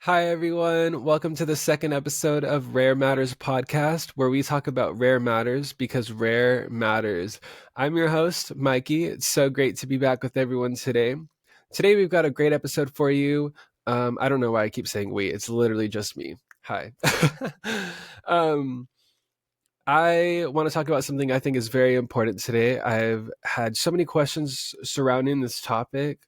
Hi, everyone. Welcome to the second episode of Rare Matters Podcast, where we talk about rare matters because rare matters. I'm your host, Mikey. It's so great to be back with everyone today. Today, we've got a great episode for you. I don't know why I keep saying we, it's literally just me. Hi. um, I want to talk about something I think is very important today. I've had so many questions surrounding this topic,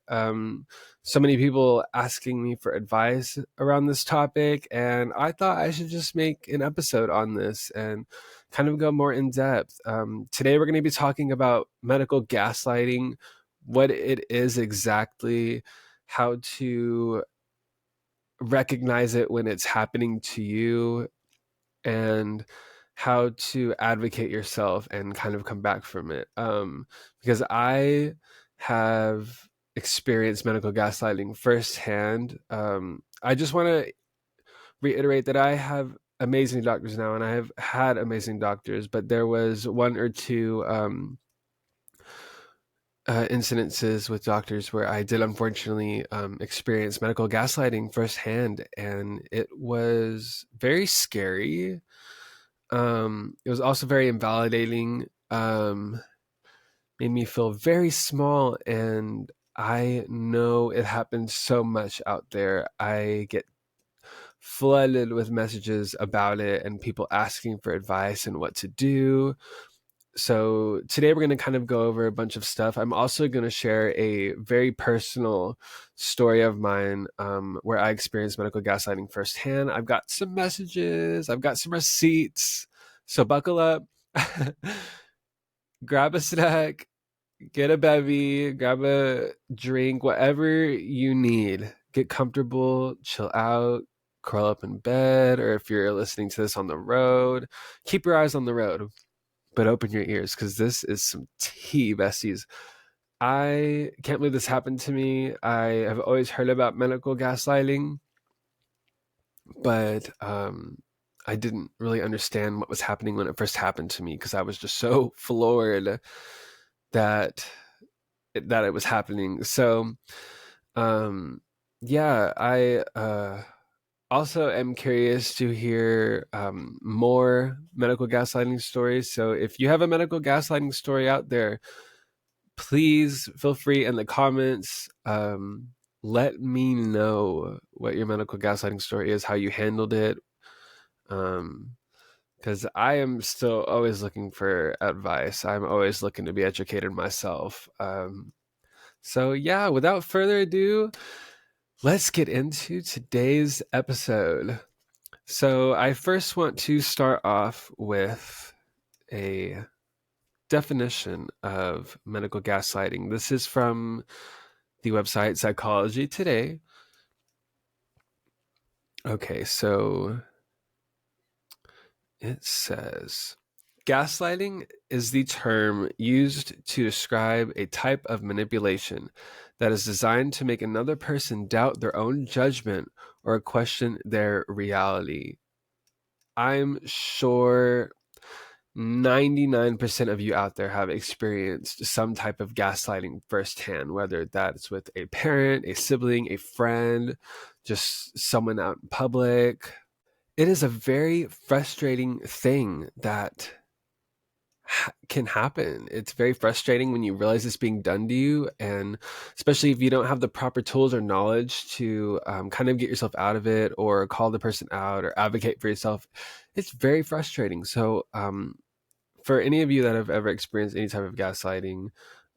so many people asking me for advice around this topic, and I thought I should just make an episode on this and kind of go more in depth. Today, we're going to be talking about medical gaslighting, what it is exactly, how to recognize it when it's happening to you, and how to advocate yourself and kind of come back from it. Because I have experienced medical gaslighting firsthand. I just want to reiterate that I have amazing doctors now, and I have had amazing doctors, but there was one or two incidences with doctors where I did unfortunately experience medical gaslighting firsthand, and it was very scary. It was also very invalidating, made me feel very small, and I know it happens so much out there. I get flooded with messages about it and people asking for advice and what to do. So today we're going to kind of go over a bunch of stuff. I'm also going to share a very personal story of mine, where I experienced medical gaslighting firsthand. I've got some messages, I've got some receipts. So buckle up, grab a snack, get a bevy, grab a drink, whatever you need. Get comfortable, chill out, curl up in bed, or if you're listening to this on the road, keep your eyes on the road, but open your ears because this is some tea, besties. I can't believe this happened to me. I have always heard about medical gaslighting, but I didn't really understand what was happening when it first happened to me because I was just so floored that it was happening. So, um, yeah, I also am curious to hear more medical gaslighting stories. So, if you have a medical gaslighting story out there, please feel free in the comments. Let me know what your medical gaslighting story is, how you handled it. Because I am still always looking for advice. I'm always looking to be educated myself. So, yeah, without further ado, let's get into today's episode. So, I first want to start off with a definition of medical gaslighting. This is from the website Psychology Today. Okay, so it says gaslighting is the term used to describe a type of manipulation that is designed to make another person doubt their own judgment or question their reality. I'm sure 99% of you out there have experienced some type of gaslighting firsthand, whether that's with a parent, a sibling, a friend, just someone out in public. It is a very frustrating thing that can happen. It's very frustrating when you realize it's being done to you, and especially if you don't have the proper tools or knowledge to kind of get yourself out of it or call the person out or advocate for yourself. It's very frustrating. So, for any of you that have ever experienced any type of gaslighting,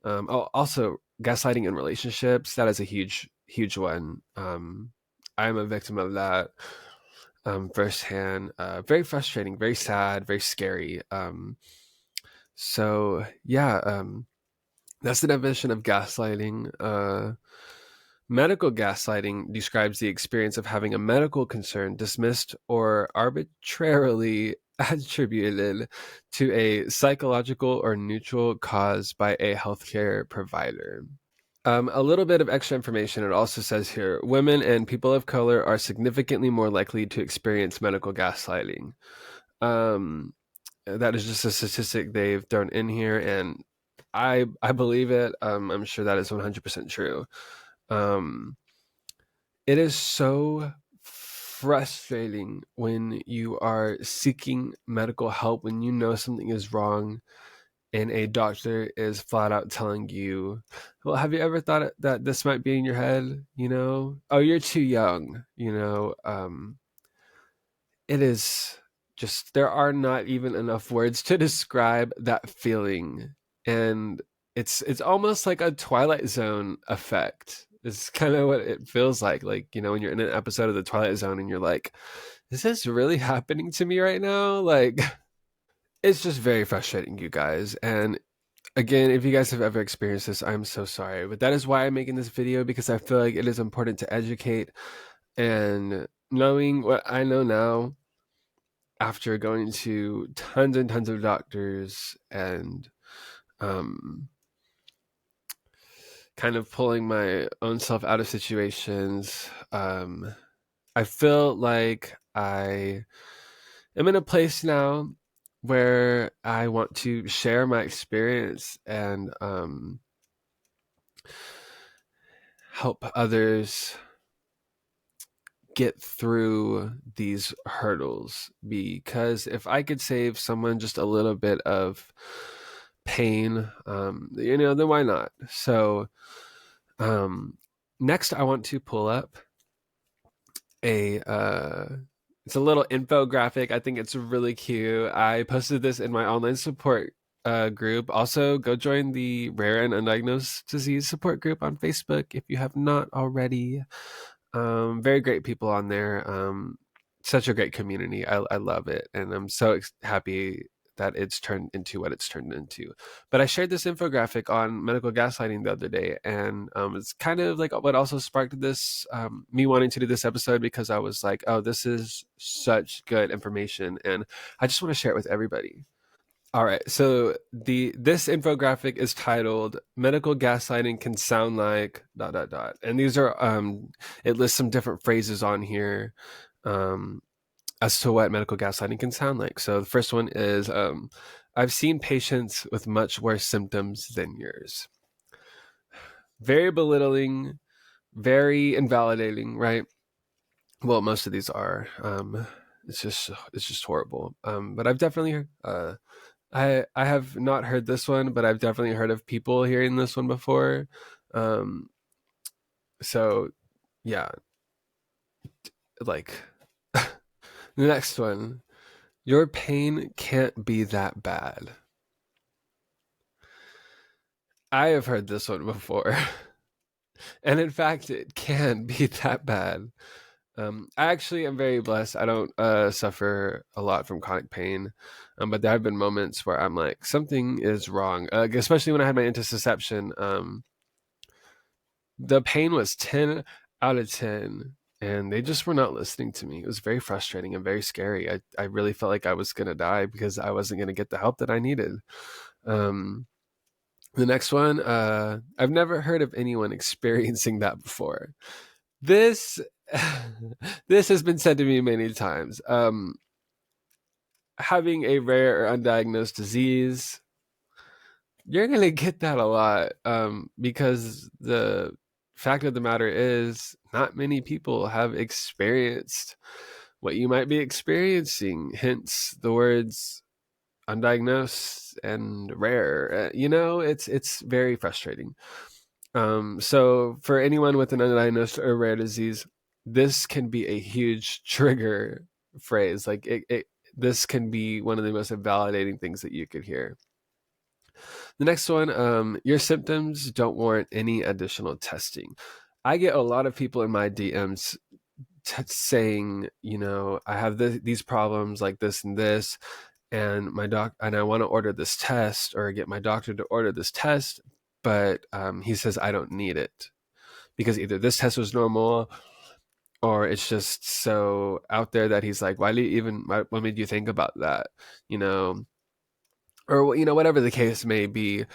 also gaslighting in relationships, that is a huge one. I'm a victim of that firsthand. Very frustrating, very sad, very scary. So yeah, that's the definition of gaslighting. Medical gaslighting describes the experience of having a medical concern dismissed or arbitrarily attributed to a psychological or neutral cause by a healthcare provider. A little bit of extra information. It also says here, women and people of color are significantly more likely to experience medical gaslighting. That is just a statistic they've thrown in here, and I believe it. I'm sure that is 100% true. Um, it is so frustrating when you are seeking medical help, when you know something is wrong and a doctor is flat out telling you, well, have you ever thought that this might be in your head? Oh, you're too young. It is just, there are not even enough words to describe that feeling. And it's almost like a Twilight Zone effect. It's kind of what it feels like when you're in an episode of the Twilight Zone and you're like, is this really happening to me right now? Like, it's just very frustrating, you guys. And again, if you guys have ever experienced this, I'm so sorry. But that is why I'm making this video, because I feel like it is important to educate. And knowing what I know now, after going to tons and tons of doctors and kind of pulling my own self out of situations, I feel like I am in a place now where I want to share my experience and help others get through these hurdles, because if I could save someone just a little bit of pain, then why not? So next I want to pull up a it's a little infographic. I think it's really cute. I posted this in my online support group. Also, go join the Rare and Undiagnosed Disease support group on Facebook if you have not already. Very great people on there. Such a great community. I love it, and I'm so happy that it's turned into what it's turned into. But I shared this infographic on medical gaslighting the other day, and it's kind of like what also sparked this, me wanting to do this episode, because I was like, oh, this is such good information, and I just want to share it with everybody. All right, so this infographic is titled "Medical Gaslighting Can Sound Like ... and these are it lists some different phrases on here as to what medical gaslighting can sound like. So the first one is, I've seen patients with much worse symptoms than yours. Very belittling, very invalidating, right? Well, most of these are. It's just horrible. But I've definitely I have not heard this one, but I've definitely heard of people hearing this one before. So yeah, like the next one, your pain can't be that bad. I have heard this one before. And in fact, it can be that bad. I actually am very blessed. I don't suffer a lot from chronic pain, but there have been moments where I'm like, something is wrong. Especially when I had my intussusception. The pain was 10 out of 10, and they just were not listening to me. It was very frustrating and very scary. I really felt like I was going to die because I wasn't going to get the help that I needed. The next one, I've never heard of anyone experiencing that before. This this has been said to me many times. Having a rare or undiagnosed disease, you're gonna get that a lot, because the fact of the matter is, not many people have experienced what you might be experiencing. Hence the words undiagnosed and rare. It's very frustrating. So for anyone with an undiagnosed or rare disease, this can be a huge trigger phrase. Like this can be one of the most invalidating things that you could hear. The next one, your symptoms don't warrant any additional testing. I get a lot of people in my DMs saying, I have these problems like this and this, and I want to order this test, or get my doctor to order this test, but he says I don't need it because either this test was normal, or it's just so out there that he's like, what made you think about that? Or whatever the case may be.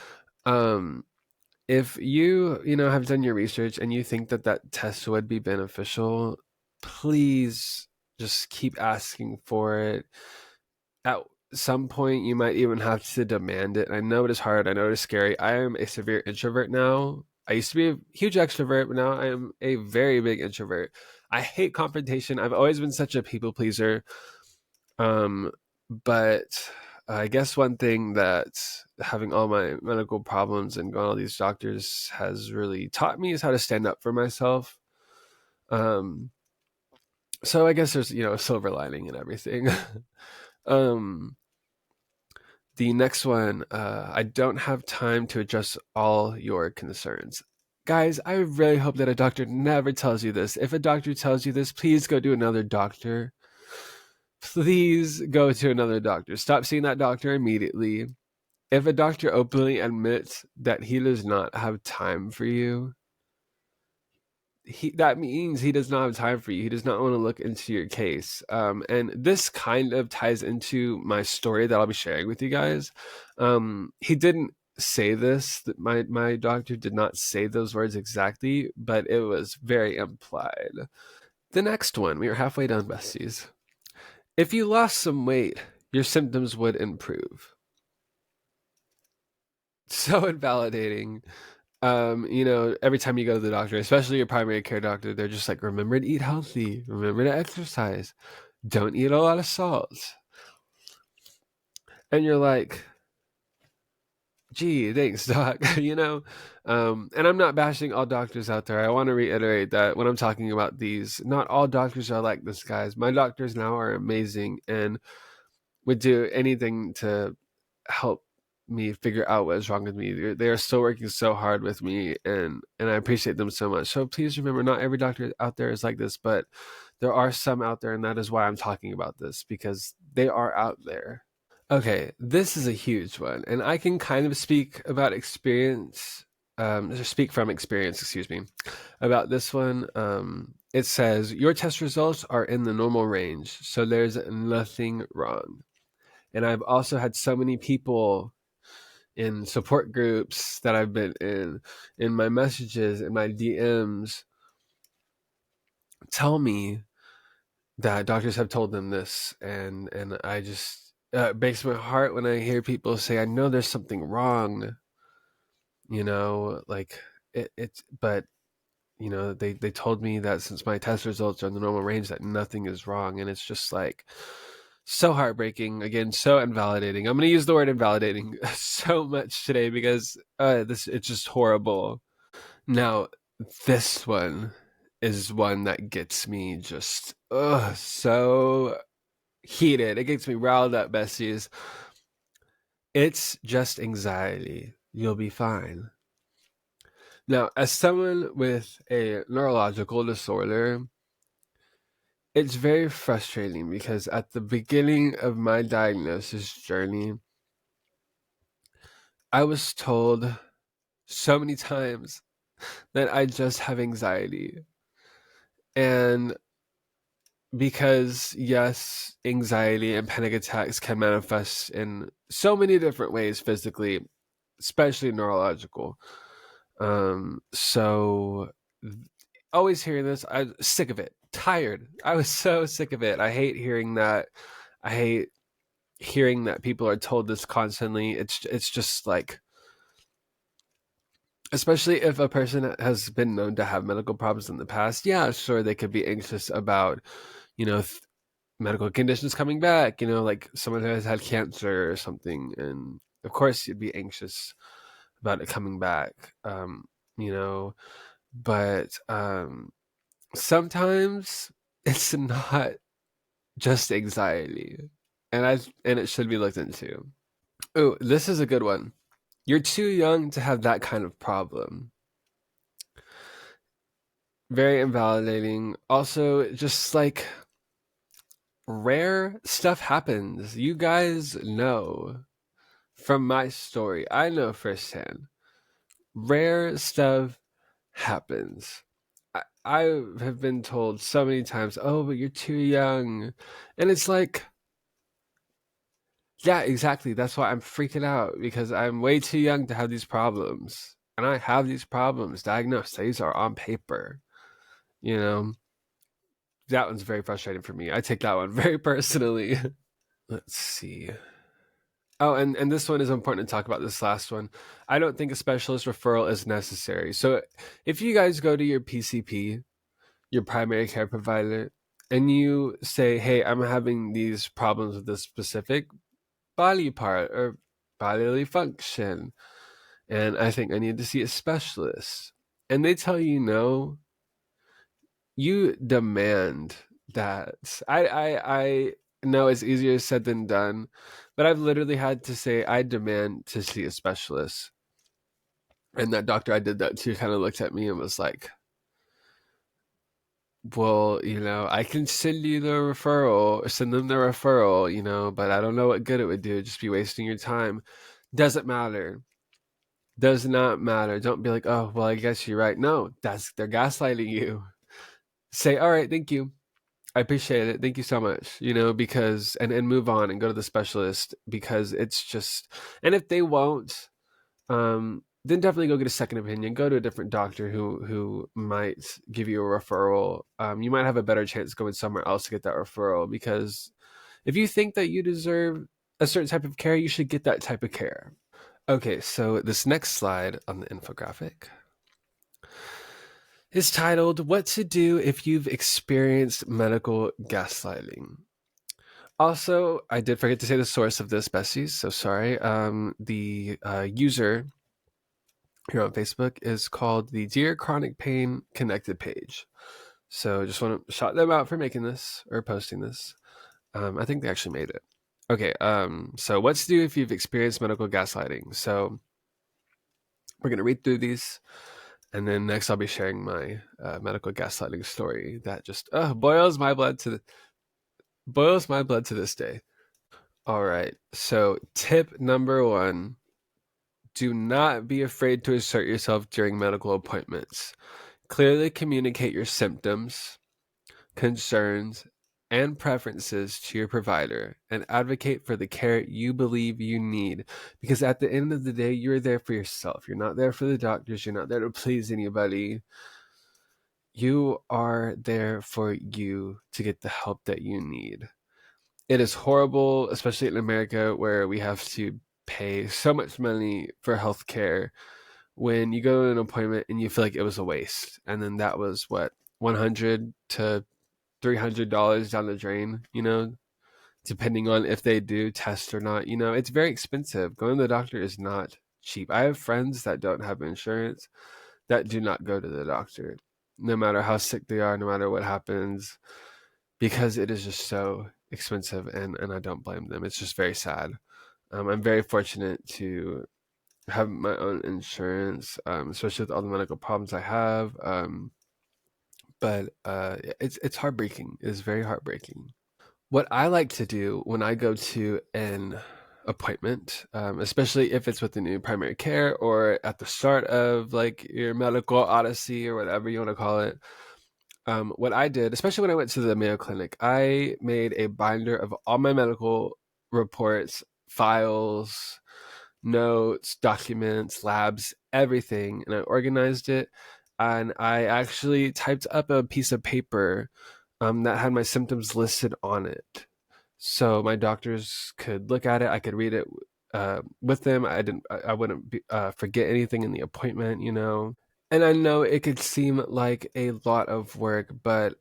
If you have done your research and you think that test would be beneficial, please just keep asking for it. At some point, you might even have to demand it. I know it is hard. I know it is scary. I am a severe introvert now, I used to be a huge extrovert, but now I am a very big introvert. I hate confrontation. I've always been such a people pleaser. Um, but I guess one thing that having all my medical problems and going to all these doctors has really taught me is how to stand up for myself. Um, so I guess there's, a silver lining in everything. um, the next one, I don't have time to address all your concerns. Guys, I really hope that a doctor never tells you this. If a doctor tells you this, please go to another doctor. Please go to another doctor. Stop seeing that doctor immediately. If a doctor openly admits that he does not have time for you, that means he does not have time for you. He does not want to look into your case. And this kind of ties into my story that I'll be sharing with you guys. He didn't say this. My doctor did not say those words exactly, but it was very implied. The next one, we are halfway done, besties. If you lost some weight, your symptoms would improve. So invalidating. Every time you go to the doctor, especially your primary care doctor, they're just like, remember to eat healthy, remember to exercise, don't eat a lot of salt. And you're like, gee, thanks, doc. And I'm not bashing all doctors out there. I want to reiterate that when I'm talking about these, not all doctors are like this, guys. My doctors now are amazing and would do anything to help me figure out what is wrong with me. They are still working so hard with me, and I appreciate them so much. So please remember, not every doctor out there is like this, but there are some out there, and that is why I'm talking about this, because they are out there. Okay, this is a huge one, and I can kind of speak about experience, speak from experience, excuse me, about this one. It says, your test results are in the normal range, so there's nothing wrong. And I've also had so many people in support groups that I've been in my messages, in my DMs, tell me that doctors have told them this, and I just it breaks my heart when I hear people say, I know there's something wrong, like but they told me that since my test results are in the normal range that nothing is wrong, and it's just like so heartbreaking, again, so invalidating. I'm going to use the word invalidating so much today because it's just horrible. Now, this one is one that gets me just so heated. It gets me riled up, besties. It's just anxiety. You'll be fine. Now, as someone with a neurological disorder, it's very frustrating because at the beginning of my diagnosis journey, I was told so many times that I just have anxiety. And because, yes, anxiety and panic attacks can manifest in so many different ways physically, especially neurological. So always hearing this, I'm sick of it, tired. I was so sick of it. I hate hearing that. I hate hearing that people are told this constantly. It's just like, especially if a person has been known to have medical problems in the past, yeah, sure, they could be anxious about, medical conditions coming back, like someone who has had cancer or something. And of course, you'd be anxious about it coming back, you know, but sometimes it's not just anxiety, and it should be looked into. Oh, this is a good one. You're too young to have that kind of problem. Very invalidating. Also, just like rare stuff happens. You guys know from my story, I know firsthand. Rare stuff happens. I have been told so many times, oh, but you're too young. And it's like, yeah, exactly. That's why I'm freaking out, because I'm way too young to have these problems. And I have these problems diagnosed. These are on paper. You know, that one's very frustrating for me. I take that one very personally. Let's see. Oh, and this one is important to talk about, this last one. I don't think a specialist referral is necessary. So if you guys go to your PCP, your primary care provider, and you say, hey, I'm having these problems with this specific body part or bodily function, and I think I need to see a specialist, and they tell you no, you demand that. I know it's easier said than done, but I've literally had to say I demand to see a specialist. And that doctor I did that to kind of looked at me and was like, well, I can send you the referral, send them the referral, but I don't know what good it would do. Just be wasting your time. Doesn't matter. Does not matter. Don't be like, oh, well, I guess you're right. No, they're gaslighting you. Say, all right, thank you. I appreciate it. Thank you so much. Because and move on and go to the specialist, because it's just, and if they won't, then definitely go get a second opinion. Go to a different doctor who might give you a referral. You might have a better chance going somewhere else to get that referral, because if you think that you deserve a certain type of care, you should get that type of care. Okay, so this next slide on the infographic is titled "What to Do If You've Experienced Medical Gaslighting." Also, I did forget to say the source of this, Bessies, so sorry. The user here on Facebook is called the Dear Chronic Pain Connected page. So just want to shout them out for making this or posting this. I think they actually made it. Okay, so what to do if you've experienced medical gaslighting. So we're going to read through these, and then next I'll be sharing my medical gaslighting story that just boils my blood to this day. All right, so tip number 1: do not be afraid to assert yourself during medical appointments. Clearly communicate your symptoms, concerns, and preferences to your provider, and advocate for the care you believe you need. Because at the end of the day, you're there for yourself. You're not there for the doctors. You're not there to please anybody. You are there for you to get the help that you need. It is horrible, especially in America, where we have to pay so much money for healthcare, when you go to an appointment and you feel like it was a waste, and then that was what, $100 to $300 down the drain, depending on if they do tests or not. It's very expensive. Going to the doctor is not cheap. I have friends that don't have insurance that do not go to the doctor, no matter how sick they are, no matter what happens, because it is just so expensive, and I don't blame them. It's just very sad. I'm very fortunate to have my own insurance, especially with all the medical problems I have. But it's heartbreaking. It's very heartbreaking. What I like to do when I go to an appointment, especially if it's with the new primary care or at the start of like your medical odyssey or whatever you want to call it, what I did, especially when I went to the Mayo Clinic, I made a binder of all my medical reports, files, notes, documents, labs, everything, and I organized it. And I actually typed up a piece of paper that had my symptoms listed on it, so my doctors could look at it. I could read it with them. I wouldn't forget anything in the appointment. And I know it could seem like a lot of work, but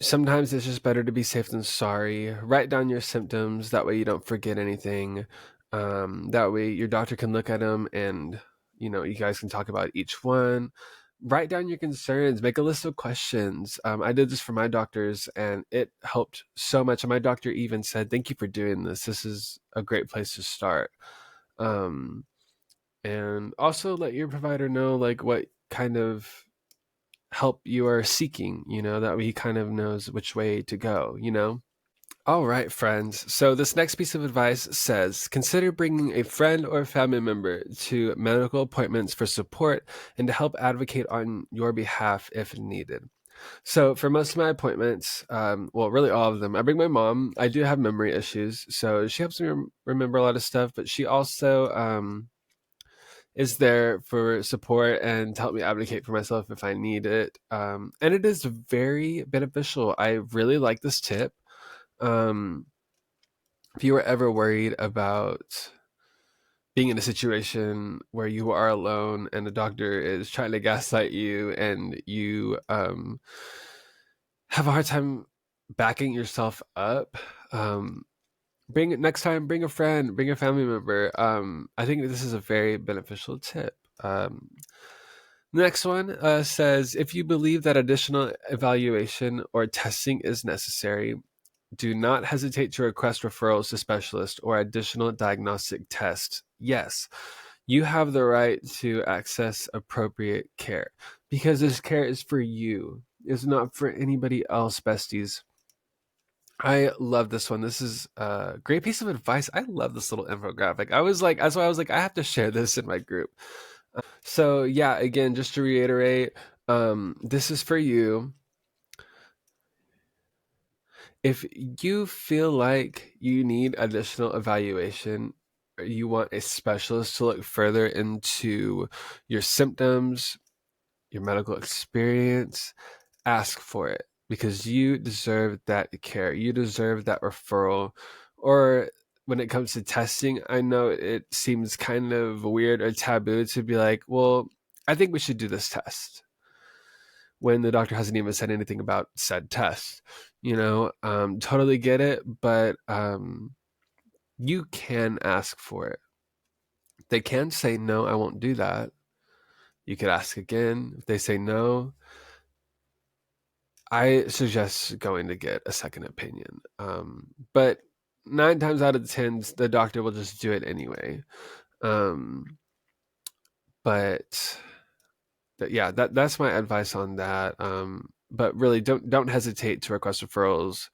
sometimes it's just better to be safe than sorry. Write down your symptoms. That way you don't forget anything. That way your doctor can look at them, and, you guys can talk about each one. Write down your concerns. Make a list of questions. I did this for my doctors, and it helped so much. And my doctor even said, thank you for doing this. This is a great place to start. And also let your provider know like what kind of help you are seeking, that way he kind of knows which way to go. All right, friends. So this next piece of advice says, consider bringing a friend or family member to medical appointments for support and to help advocate on your behalf if needed. So for most of my appointments, well, really all of them, I bring my mom. I do have memory issues, so she helps me remember a lot of stuff, but she also is there for support and to help me advocate for myself if I need it. And it is very beneficial. I really like this tip. if you were ever worried about being in a situation where you are alone and the doctor is trying to gaslight you and you have a hard time backing yourself up, bring next time, bring a friend, bring a family member. I think this is a very beneficial tip. Next one says, if you believe that additional evaluation or testing is necessary, do not hesitate to request referrals to specialists or additional diagnostic tests. Yes, you have the right to access appropriate care because this care is for you. It's not for anybody else, besties. I love this one. This is a great piece of advice. I love this little infographic. I was like, that's why I was like, I have to share this in my group. So yeah, again, just to reiterate, this is for you. If you feel like you need additional evaluation, or you want a specialist to look further into your symptoms, your medical experience, ask for it because you deserve that care. You deserve that referral. Or when it comes to testing, I know it seems kind of weird or taboo to be like, well, I think we should do this test when the doctor hasn't even said anything about said test. Totally get it, but you can ask for it. They can say, no, I won't do that. You could ask again. If they say no, I suggest going to get a second opinion. But 9 times out of 10, the doctor will just do it anyway. Um, but yeah, that's my advice on that. But really, don't hesitate to request referrals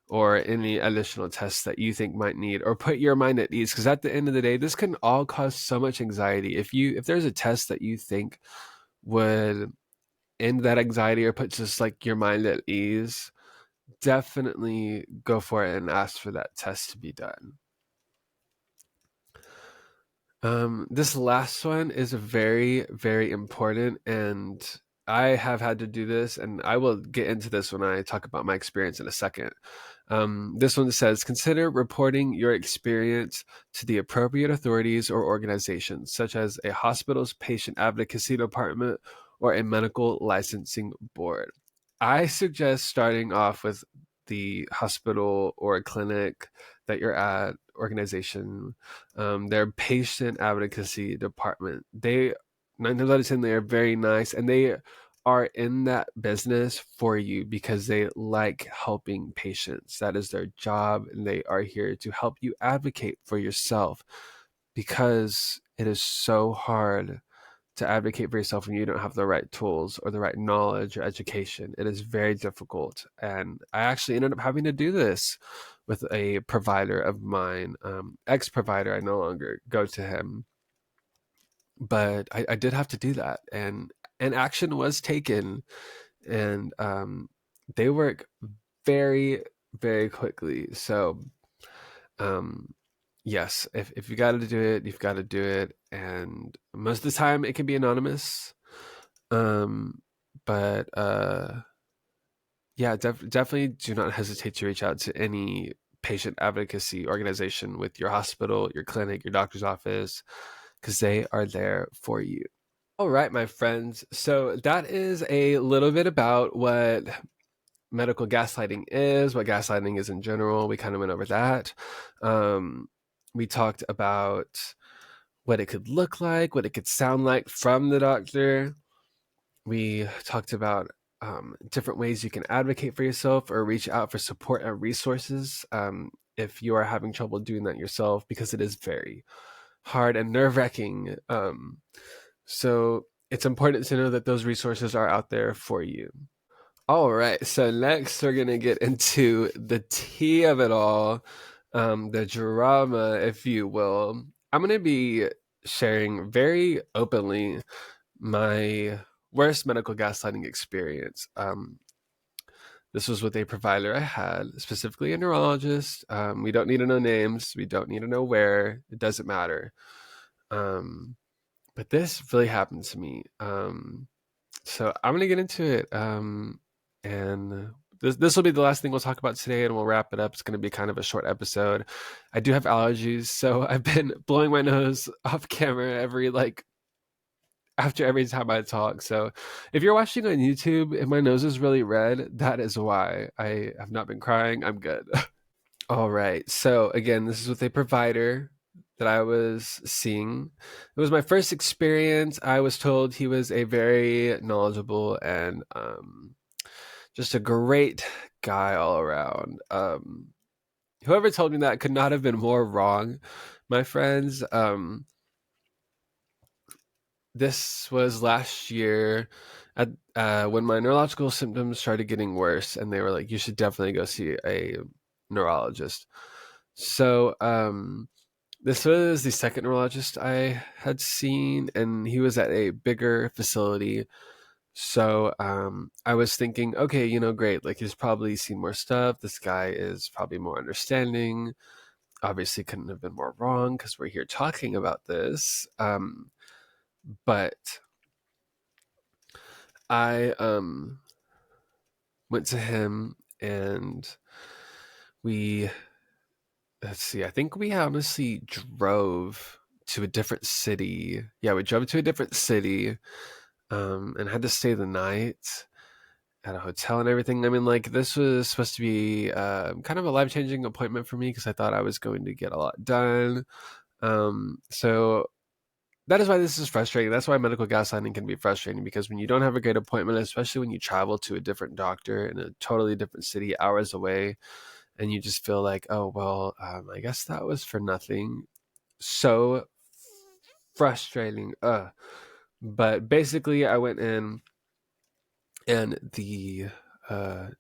or any additional tests that you think might need, or put your mind at ease. Because at the end of the day, this can all cause so much anxiety. If there's a test that you think would end that anxiety or put just like your mind at ease, definitely go for it and ask for that test to be done. This last one is very, very important, and I have had to do this, and I will get into this when I talk about my experience in a second. This one says, consider reporting your experience to the appropriate authorities or organizations, such as a hospital's patient advocacy department or a medical licensing board. I suggest starting off with the hospital or clinic that you're at, organization, their patient advocacy department. They 9 times out of 10, they are very nice, and they are in that business for you because they like helping patients. That is their job, and they are here to help you advocate for yourself because it is so hard to advocate for yourself when you don't have the right tools or the right knowledge or education. It is very difficult. And I actually ended up having to do this with a provider of mine, ex-provider. I no longer go to him, but I did have to do that. And action was taken. And they work very, very quickly. So um, yes, if you got to do it, you've got to do it. And most of the time it can be anonymous. Um, but yeah, definitely do not hesitate to reach out to any patient advocacy organization with your hospital, your clinic, your doctor's office, because they are there for you. All right, my friends. So that is a little bit about what medical gaslighting is, what gaslighting is in general. We kind of went over that. Um, we talked about what it could look like, what it could sound like from the doctor. We talked about different ways you can advocate for yourself or reach out for support and resources if you are having trouble doing that yourself, because it is very hard and nerve-wracking. So it's important to know that those resources are out there for you. All right, so next we're gonna get into the tea of it all, the drama, if you will. I'm gonna be sharing very openly my worst medical gaslighting experience. This was with a provider I had, specifically a neurologist. We don't need to know names. We don't need to know where. It doesn't matter. But this really happened to me. So I'm gonna get into it, and this will be the last thing we'll talk about today, and we'll wrap it up. It's going to be kind of a short episode. I do have allergies, so I've been blowing my nose off camera after every time I talk. So if you're watching on YouTube and my nose is really red, that is why. I have not been crying. I'm good. All right. So again, this is with a provider that I was seeing. It was my first experience. I was told he was a very knowledgeable and just a great guy all around. Whoever told me that could not have been more wrong, my friends. This was last year at when my neurological symptoms started getting worse, and they were like, "You should definitely go see a neurologist." So this was the second neurologist I had seen, and he was at a bigger facility. So I was thinking, okay, great. Like he's probably seen more stuff. This guy is probably more understanding. Obviously, couldn't have been more wrong because we're here talking about this. But I went to him and we let's see, I think we honestly drove to a different city. Yeah, we drove to a different city and had to stay the night at a hotel and everything. I mean, like, this was supposed to be kind of a life-changing appointment for me because I thought I was going to get a lot done. So that is why this is frustrating. That's why medical gaslighting can be frustrating, because when you don't have a great appointment, especially when you travel to a different doctor in a totally different city, hours away, and you just feel like, oh, well, I guess that was for nothing. So frustrating. But basically, I went in and the uh,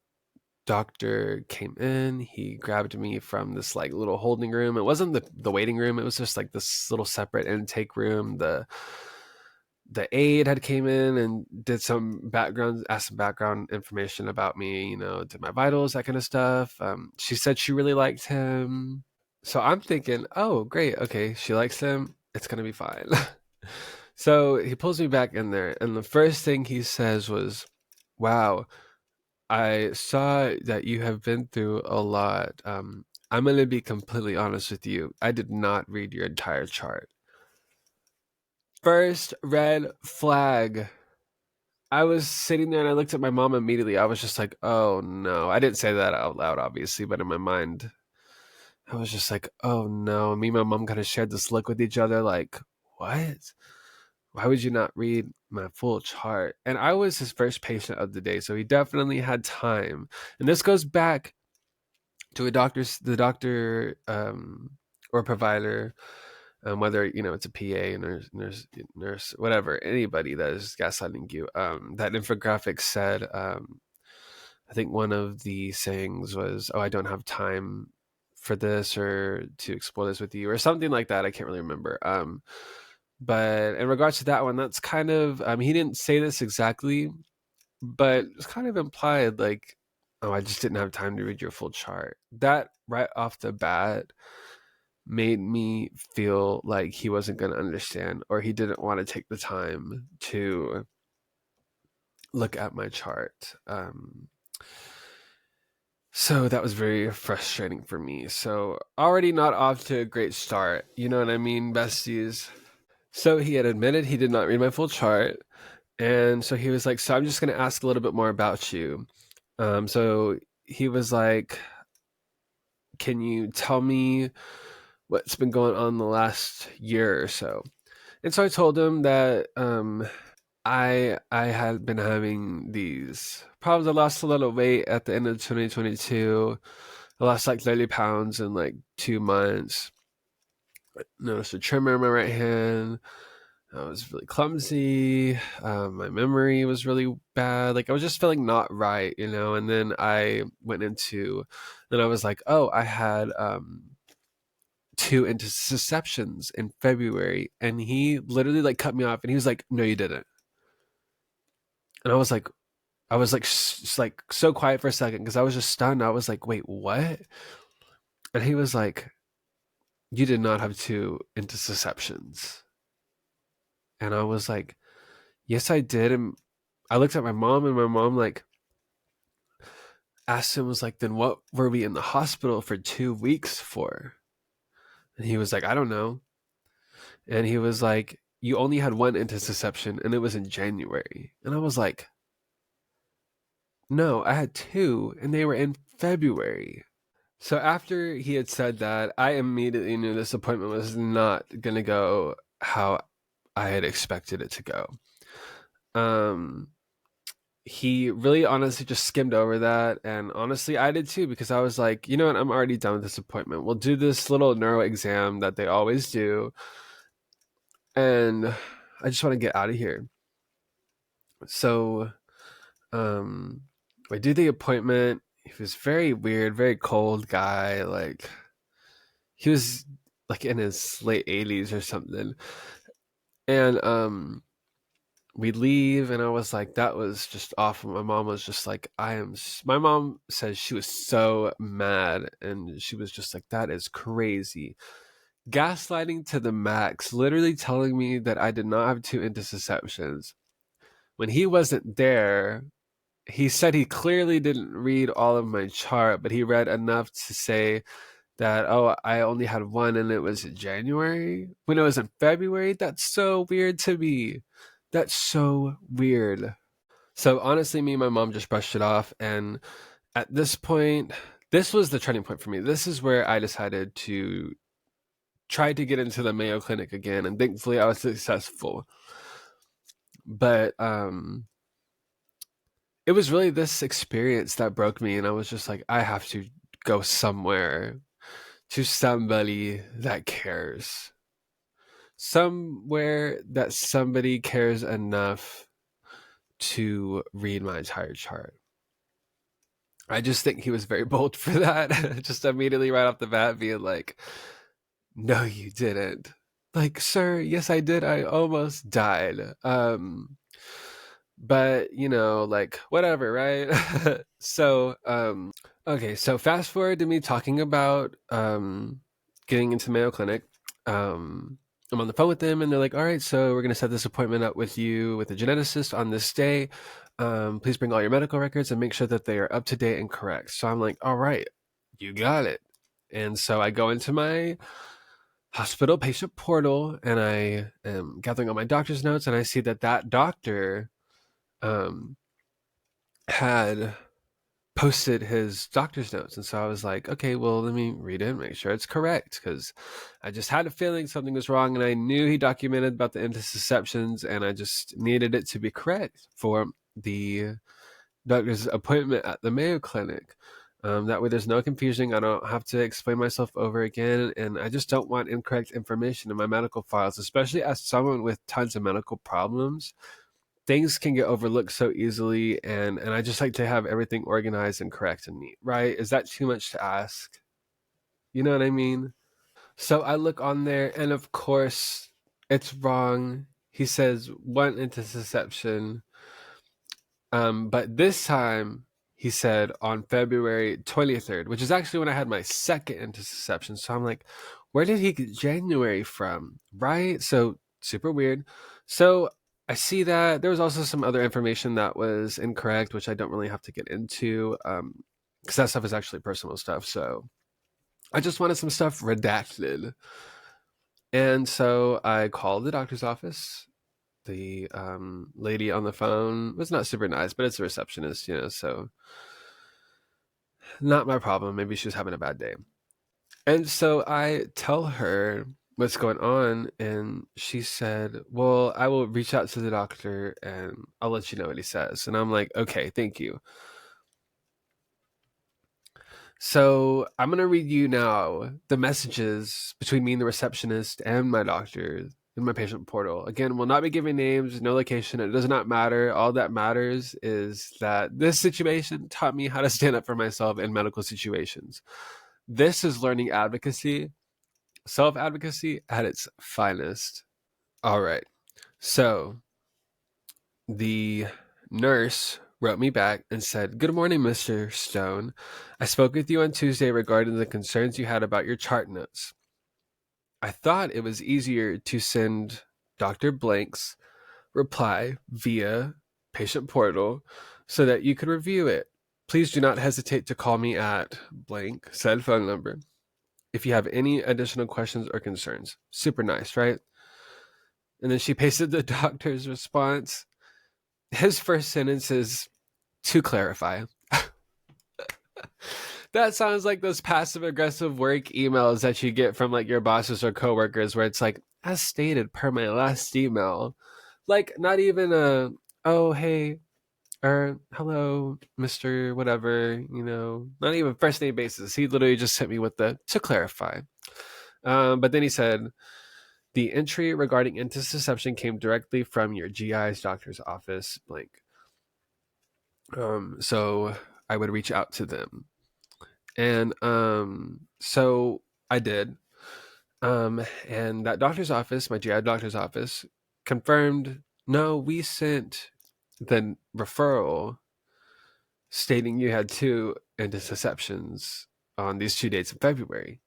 doctor came in. He grabbed me from this like little holding room. It wasn't the waiting room. It was just like this little separate intake room. The aide had came in and did some background, asked some background information about me, did my vitals, that kind of stuff. She said she really liked him. So I'm thinking, oh, great. Okay. She likes him. It's going to be fine. So he pulls me back in there. And the first thing he says was, wow, I saw that you have been through a lot. I'm going to be completely honest with you. I did not read your entire chart. First red flag. I was sitting there and I looked at my mom immediately. I was just like, oh no. I didn't say that out loud, obviously, but in my mind, I was just like, oh no. Me and my mom kind of shared this look with each other like, what? Why would you not read my full chart? And I was his first patient of the day, so he definitely had time. And this goes back to the doctor or provider, whether it's a PA, nurse, whatever, anybody that is gaslighting you. That infographic said, I think one of the sayings was, "Oh, I don't have time for this or to explore this with you," or something like that. I can't really remember. But in regards to that one, that's kind of he didn't say this exactly, but it's kind of implied like, "Oh, I just didn't have time to read your full chart." That right off the bat made me feel like he wasn't going to understand, or he didn't want to take the time to look at my chart. So that was very frustrating for me. So already not off to a great start. You know what I mean, besties? So he had admitted he did not read my full chart. And so he was like, so I'm just going to ask a little bit more about you. So he was like, can you tell me what's been going on the last year or so? And so I told him that I had been having these problems. I lost a lot of weight at the end of 2022. I lost like 30 pounds in like 2 months. I noticed a tremor in my right hand. I was really clumsy. My memory was really bad. Like I was just feeling not right, And then then I was like, oh, I had 2 interceptions in February, and he literally like cut me off, and he was like, no, you didn't. And I was like like so quiet for a second because I was just stunned. I was like, wait, what? And he was like, you did not have 2 interceptions. And I was like, yes, I did. And I looked at my mom, and my mom like asked him, was like, then what were we in the hospital for 2 weeks for? And he was like, I don't know. And he was like, you only had one intussusception and it was in January. And I was like, no, I had two and they were in February. So after he had said that, I immediately knew this appointment was not going to go how I had expected it to go. He really honestly just skimmed over that. And honestly, I did too, because I was like, you know what? I'm already done with this appointment. We'll do this little neuro exam that they always do. And I just want to get out of here. So we do the appointment. He was very weird, very cold guy. Like, he was like in his late 80s or something. And we leave, and I was like, that was just awful. My mom was just like, my mom says she was so mad, and she was just like, that is crazy. Gaslighting to the max, literally telling me that I did not have two intussusceptions. When he wasn't there, he said he clearly didn't read all of my chart, but he read enough to say that, oh, I only had one and it was in January when it was in February. That's so weird to me. That's so weird. So honestly, me and my mom just brushed it off. And at this point, this was the turning point for me. This is where I decided to try to get into the Mayo Clinic again. And thankfully I was successful. But it was really this experience that broke me. And I was just like, I have to go somewhere, to somebody that cares. Somewhere that somebody cares enough to read my entire chart. I just think he was very bold for that. Just immediately right off the bat being like, no, you didn't. Like, sir, yes, I did. I almost died. But you know, like, whatever, right? So, okay, so fast forward to me talking about getting into Mayo Clinic. I'm on the phone with them, and they're like, all right, so we're going to set this appointment up with you with a geneticist on this day. Please bring all your medical records and make sure that they are up to date and correct. So I'm like, all right, you got it. And so I go into my hospital patient portal, and I am gathering all my doctor's notes, and I see that that doctor had posted his doctor's notes. And so I was like, okay, well, let me read it and make sure it's correct, because I just had a feeling something was wrong, and I knew he documented about the intussusceptions, and I just needed it to be correct for the doctor's appointment at the Mayo Clinic. That way there's no confusion. I don't have to explain myself over again, and I just don't want incorrect information in my medical files, especially as someone with tons of medical problems. Things can get overlooked so easily, and I just like to have everything organized and correct and neat, right? Is that too much to ask? You know what I mean? So I look on there, and of course it's wrong. He says one intussusception, but this time he said on February 23rd, which is actually when I had my second intussusception. So I'm like, where did he get January from? Right? So super weird. So I see that there was also some other information that was incorrect, which I don't really have to get into, because that stuff is actually personal stuff. So I just wanted some stuff redacted. And so I called the doctor's office. The lady on the phone was not super nice, but it's a receptionist, you know, so not my problem. Maybe she was having a bad day. And so I tell her what's going on, and she said, well, I will reach out to the doctor and I'll let you know what he says. And I'm like, okay, thank you. So I'm going to read you now the messages between me and the receptionist and my doctor in my patient portal. Again, we'll not be giving names, no location. It does not matter. All that matters is that this situation taught me how to stand up for myself in medical situations. This is learning advocacy, self-advocacy at its finest. All right. So the nurse wrote me back and said, good morning, Mr. Stone. I spoke with you on Tuesday regarding the concerns you had about your chart notes. I thought it was easier to send Dr. Blank's reply via patient portal so that you could review it. Please do not hesitate to call me at blank said phone number if you have any additional questions or concerns. Super nice, right? And then she pasted the doctor's response. His first sentence is, to clarify. That sounds like those passive aggressive work emails that you get from like your bosses or coworkers where it's like, as stated per my last email. Like, not even a, oh, hey, or hello, Mr. Whatever, not even first name basis. He literally just sent me with the, to clarify. But then he said, the entry regarding intussusception came directly from your GI's doctor's office, blank. So I would reach out to them. And so I did. And that doctor's office, my GI doctor's office, confirmed, no, we sent the referral stating you had 2 intussusceptions on these 2 dates in February.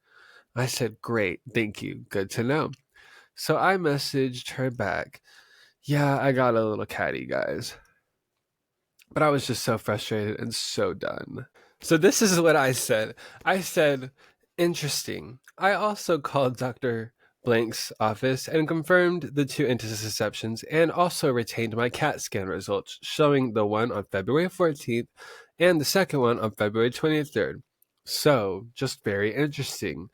I said, great, thank you, good to know. So I messaged her back, yeah, I got a little catty, guys. But I was just so frustrated and so done. So this is what I said. I said, interesting. I also called Dr. Blank's office and confirmed the 2 intussusceptions and also retained my CAT scan results, showing the one on February 14th and the second one on February 23rd. So, just very interesting.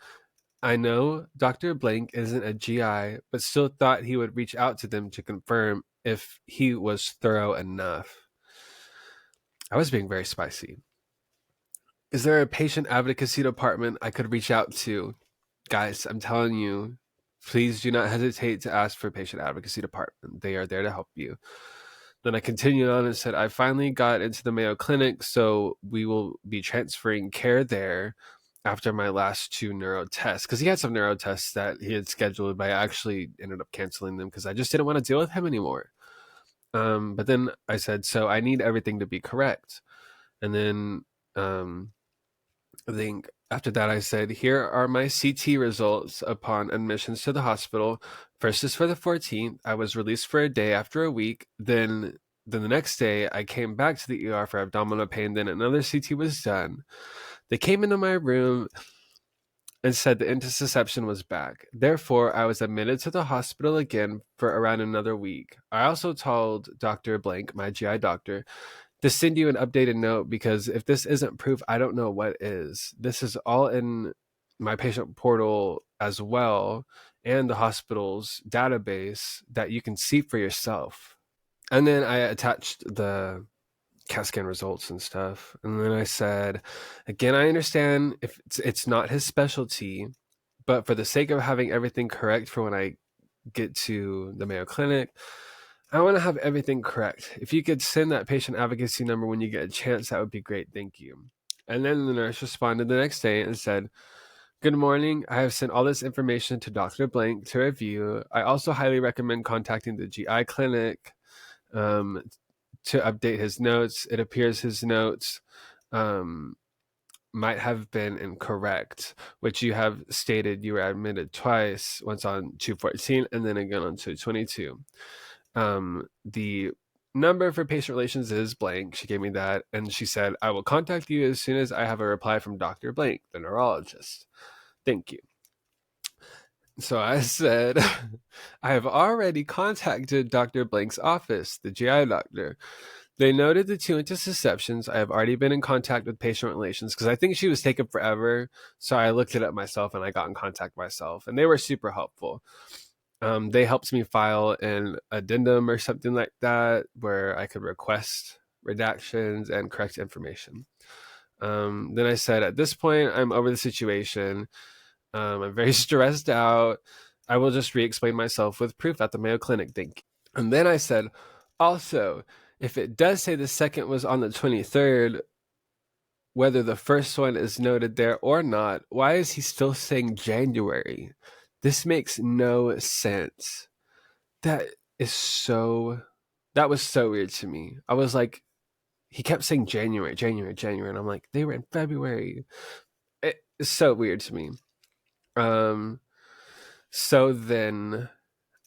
I know Dr. Blank isn't a GI, but still thought he would reach out to them to confirm if he was thorough enough. I was being very spicy. Is there a patient advocacy department I could reach out to? Guys, I'm telling you, please do not hesitate to ask for patient advocacy department. They are there to help you. Then I continued on and said, I finally got into the Mayo Clinic, so we will be transferring care there after my last 2 neuro tests. Because he had some neuro tests that he had scheduled, but I actually ended up canceling them because I just didn't want to deal with him anymore. But then I said, so I need everything to be correct. And then I think after that, I said, here are my CT results upon admissions to the hospital. First is for the 14th. I was released for a day after a week. Then the next day, I came back to the ER for abdominal pain. Then another CT was done. They came into my room and said the intussusception was back. Therefore, I was admitted to the hospital again for around another week. I also told Dr. Blank, my GI doctor, to send you an updated note because if this isn't proof, I don't know what is. This is all in my patient portal as well and the hospital's database that you can see for yourself. And then I attached the CAT scan results and stuff. And then I said, again, I understand if it's not his specialty, but for the sake of having everything correct for when I get to the Mayo Clinic, I want to have everything correct. If you could send that patient advocacy number when you get a chance, that would be great. Thank you. And then the nurse responded the next day and said, good morning. I have sent all this information to Dr. Blank to review. I also highly recommend contacting the GI clinic to update his notes. It appears his notes might have been incorrect, which you have stated you were admitted twice, once on 2/14 and then again on 2/22. The number for patient relations is blank. She gave me that, and she said, I will contact you as soon as I have a reply from Dr. Blank, the neurologist. Thank you. So I said, I have already contacted Dr. Blank's office, the GI doctor. They noted the 2 intussusceptions. I have already been in contact with patient relations because I think she was taking forever. So I looked it up myself and I got in contact myself, and they were super helpful. They helped me file an addendum or something like that where I could request redactions and correct information. Then I said, at this point, I'm over the situation. I'm very stressed out. I will just re-explain myself with proof at the Mayo Clinic. Thank you. And then I said, also, if it does say the second was on the 23rd, whether the first one is noted there or not, why is he still saying January? This makes no sense. That was so weird to me. I was like, he kept saying January, January, January, and I'm like, they were in February. It's so weird to me. So then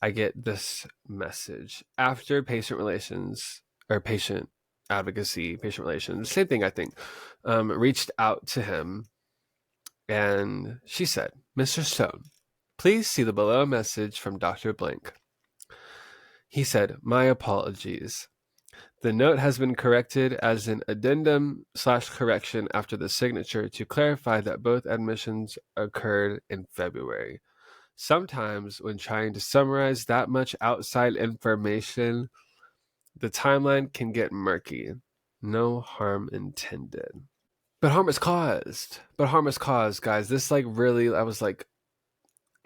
I get this message after patient relations or patient advocacy, patient relations, same thing, I think, reached out to him. And she said, "Mr. Stone, please see the below message from Dr. Blank." He said, "My apologies. The note has been corrected as an addendum/correction after the signature to clarify that both admissions occurred in February. Sometimes when trying to summarize that much outside information, the timeline can get murky. No harm intended." But harm is caused. Guys. This really, I was like,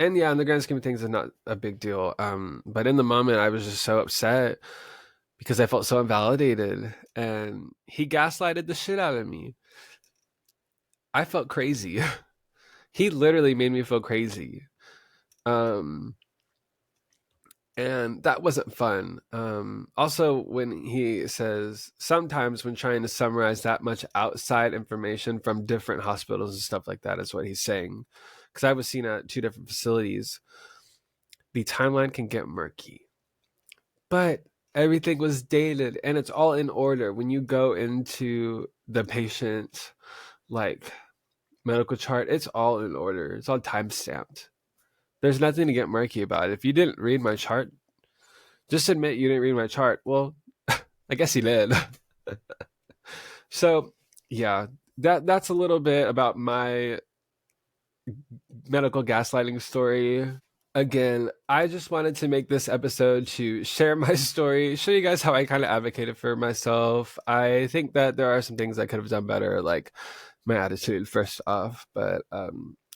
and yeah, in the grand scheme of things, it's not a big deal. But in the moment, I was just so upset because I felt so invalidated, and he gaslighted the shit out of me. I felt crazy. He literally made me feel crazy. And that wasn't fun. Also, when he says, sometimes when trying to summarize that much outside information from different hospitals and stuff like that, is what he's saying. Because I was seen at 2 different facilities. The timeline can get murky. But everything was dated and it's all in order. When you go into the patient, like, medical chart, it's all in order. It's all time stamped. There's nothing to get murky about. If you didn't read my chart, just admit you didn't read my chart. Well, I guess he did. So, yeah, that's a little bit about my medical gaslighting story. Again, I just wanted to make this episode to share my story, show you guys how I kind of advocated for myself. I think that there are some things I could have done better, like my attitude, first off, but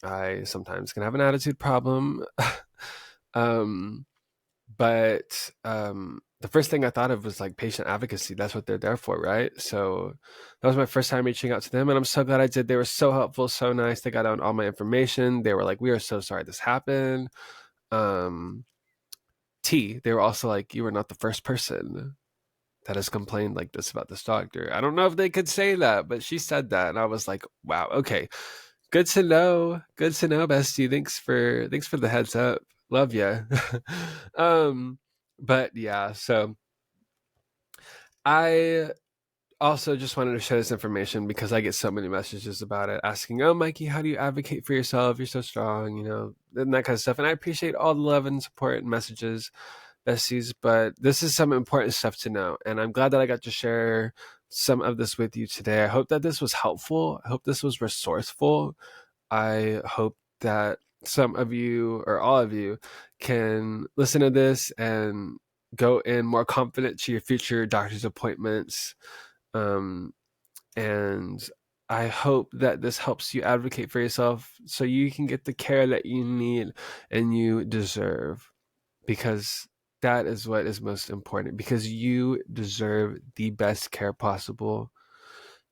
I sometimes can have an attitude problem. But the first thing I thought of was like patient advocacy. That's what they're there for, right? So that was my first time reaching out to them, and I'm so glad I did. They were so helpful, so nice. They got out all my information. They were like, "We are so sorry this happened." They were also like, "You were not the first person that has complained like this about this doctor." I don't know if they could say that, but she said that, and I was like, "Wow, okay, good to know, bestie. Thanks for the heads up. Love ya." But yeah, so I also just wanted to share this information because I get so many messages about it, asking, "Oh, Mikey, how do you advocate for yourself? You're so strong," and that kind of stuff. And I appreciate all the love and support and messages, besties, but this is some important stuff to know. And I'm glad that I got to share some of this with you today. I hope that this was helpful. I hope this was resourceful. I hope that some of you or all of you can listen to this and go in more confident to your future doctor's appointments. And I hope that this helps you advocate for yourself so you can get the care that you need and you deserve, because that is what is most important, because you deserve the best care possible.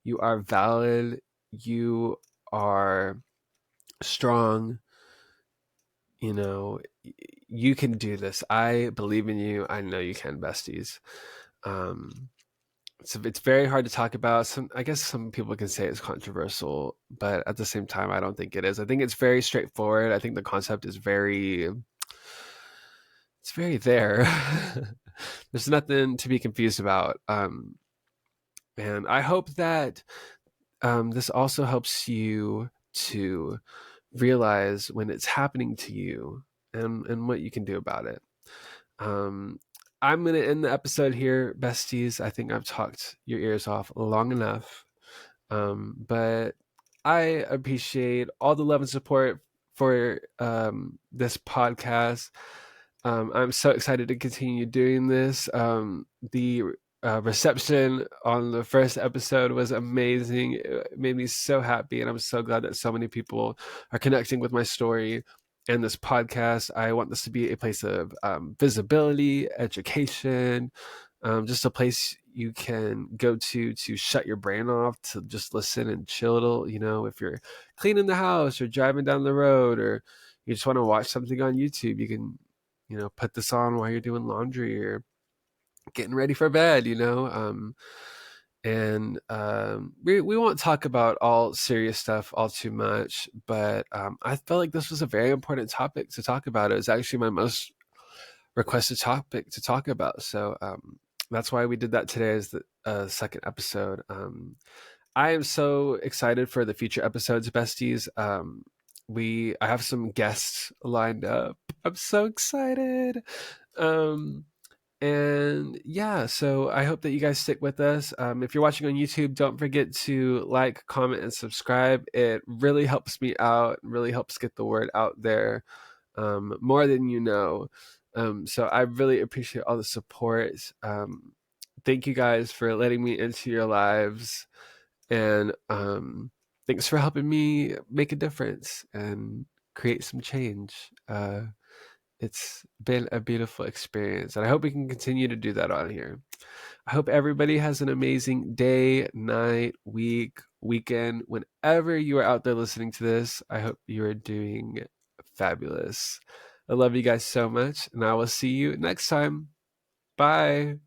You are valid. You are strong. You can do this. I believe in you. I know you can, besties. It's very hard to talk about. I guess some people can say it's controversial, but at the same time, I don't think it is. I think it's very straightforward. I think the concept is very there. There's nothing to be confused about. And I hope that this also helps you to realize when it's happening to you and what you can do about it. I'm going to end the episode here, besties. I think I've talked your ears off long enough. But I appreciate all the love and support for this podcast. I'm so excited to continue doing this. The reception on the first episode was amazing. It made me so happy, and I'm so glad that so many people are connecting with my story and this podcast. I want this to be a place of visibility, education, just a place you can go to shut your brain off, to just listen and chill. If you're cleaning the house or driving down the road, or you just want to watch something on YouTube, you can put this on while you're doing laundry or getting ready for bed. We won't talk about all serious stuff all too much, but I felt like this was a very important topic to talk about. It was actually my most requested topic to talk about, so that's why we did that today, is that second episode. I am so excited for the future episodes, besties. I have some guests lined up. I'm so excited. And yeah, so I hope that you guys stick with us. If you're watching on YouTube, don't forget to like, comment, and subscribe. It really helps me out, really helps get the word out there, more than you know. So I really appreciate all the support. Thank you guys for letting me into your lives, and thanks for helping me make a difference and create some change. It's been a beautiful experience, and I hope we can continue to do that on here. I hope everybody has an amazing day, night, week, weekend. Whenever you are out there listening to this, I hope you are doing fabulous. I love you guys so much, and I will see you next time. Bye.